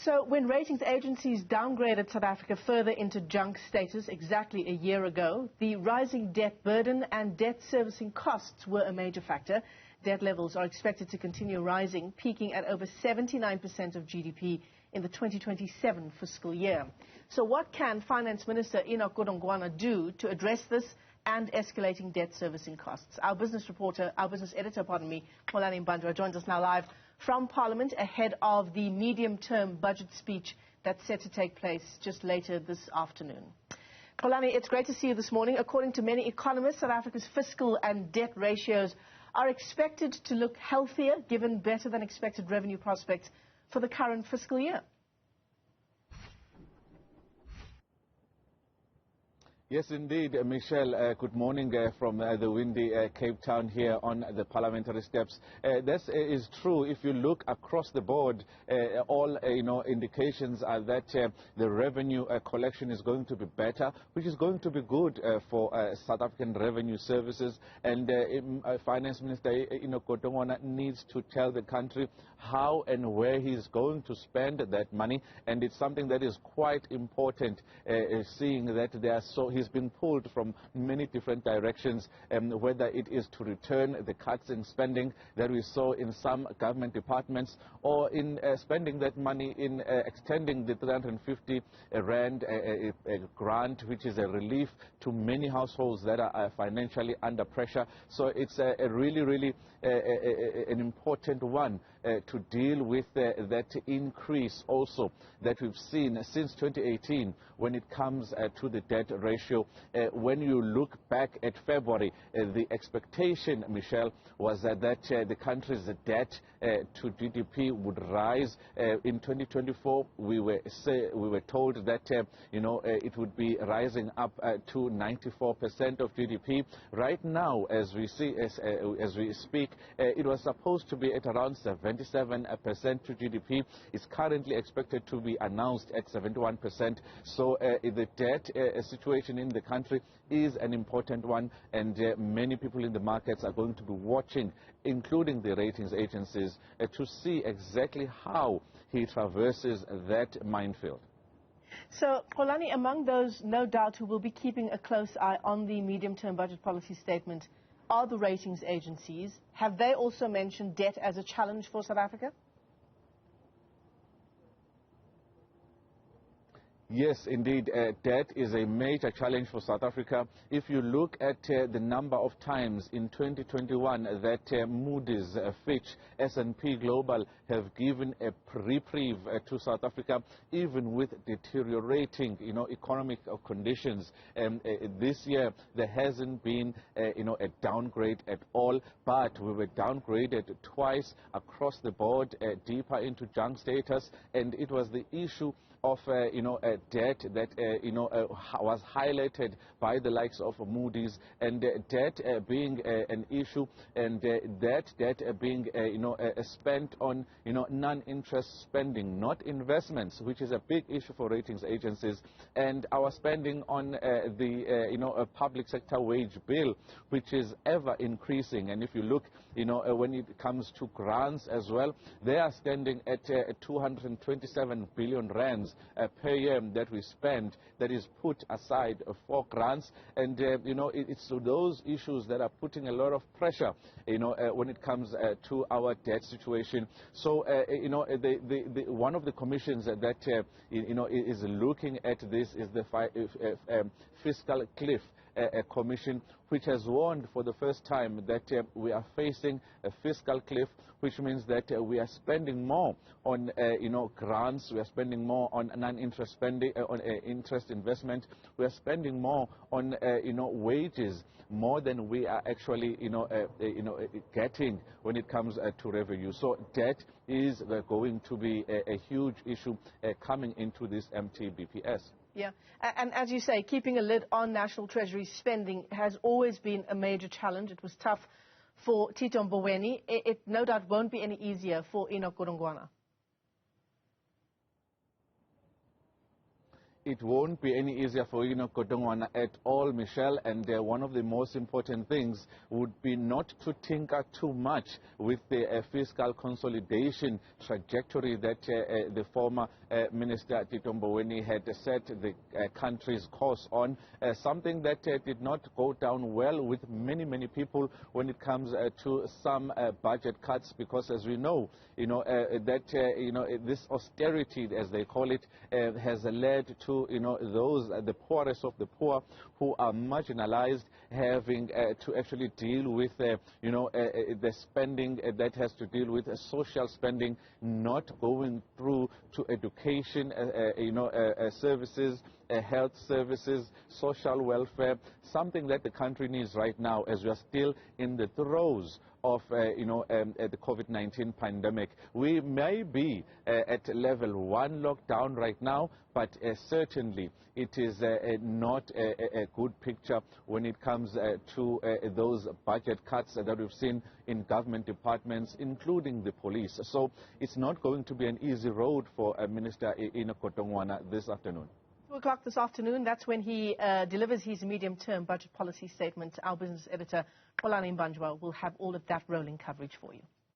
So when ratings agencies downgraded South Africa further into junk status exactly a year ago, the rising debt burden and debt servicing costs were a major factor. Debt levels are expected to continue rising, peaking at over 79% of GDP in the 2027 fiscal year. So what can Finance Minister Enoch Godongwana do to address this and escalating debt servicing costs? Our business editor, Xolani Mbanjwa, joins us now live from Parliament ahead of the medium-term budget speech that's set to take place just later this afternoon. Xolani, it's great to see you this morning. According to many economists, South Africa's fiscal and debt ratios are expected to look healthier given better than expected revenue prospects for the current fiscal year. Yes, indeed, Michelle. Good morning from the windy Cape Town here on the parliamentary steps. This is true. If you look across the board, all indications are that the revenue collection is going to be better, which is going to be good for South African revenue services. And Finance Minister Enoch Godongwana needs to tell the country how and where he's going to spend that money. And it's something that is quite important, seeing that he's been pulled from many different directions, whether it is to return the cuts in spending that we saw in some government departments, or in spending that money in extending the 350 Rand grant, which is a relief to many households that are financially under pressure. So it's a really an important one to deal with that increase also that we've seen since 2018 when it comes to the debt ratio. When you look back at February, the expectation, Michelle, was that the country's debt to GDP would rise. In 2024, we were told that it would be rising up to 94% of GDP. Right now, as we speak, it was supposed to be at around 77% to GDP. It's currently expected to be announced at 71%. So the debt situation in the country is an important one, and many people in the markets are going to be watching, including the ratings agencies, to see exactly how he traverses that minefield. So, Xolani, among those, no doubt, who will be keeping a close eye on the medium-term budget policy statement are the ratings agencies. Have they also mentioned debt as a challenge for South Africa? Yes, indeed. Debt is a major challenge for South Africa. If you look at the number of times in 2021 that Moody's, Fitch, S&P Global have given a reprieve to South Africa, even with deteriorating, economic conditions. This year there hasn't been, a downgrade at all, but we were downgraded twice across the board, deeper into junk status, and it was the issue of debt that was highlighted by the likes of Moody's, and debt being an issue, and that debt being spent on non-interest spending, not investments, which is a big issue for ratings agencies, and our spending on the public sector wage bill, which is ever increasing. And if you look, when it comes to grants as well, they are standing at 227 billion rands per year that we spend, that is put aside for grants, and it's those issues that are putting a lot of pressure when it comes to our debt situation. So one of the commissions that is looking at this is the fiscal cliff commission, which has warned for the first time that we are facing a fiscal cliff, which means that we are spending more on grants, we are spending more on non-interest spending, on interest investment, we are spending more on wages, more than we are actually getting when it comes to revenue. So debt is going to be a huge issue coming into this MTBPS. Yeah, and as you say, keeping a lid on National Treasury spending has always been a major challenge. It was tough for Tito Mboweni. It no doubt won't be any easier for Enoch Godongwana. it won't be any easier for Enoch Godongwana at all, Michelle, and one of the most important things would be not to tinker too much with the fiscal consolidation trajectory that the former Minister Tito Mboweni had set the country's course on, something that did not go down well with many people when it comes to some budget cuts, because as we know, this austerity, as they call it, has led to those the poorest of the poor who are marginalized having to actually deal with the spending that has to deal with social spending, not going through to education, services, health services, social welfare, something that the country needs right now as we are still in the throes of the COVID-19 pandemic. We may be at level 1 lockdown right now, but certainly it is not a good picture when it comes to those budget cuts that we've seen in government departments, including the police. So it's not going to be an easy road for Minister Enoch Godongwana this afternoon. 2 o'clock this afternoon, that's when he delivers his medium-term budget policy statement. Our business editor, Xolani Mbanjwa, will have all of that rolling coverage for you.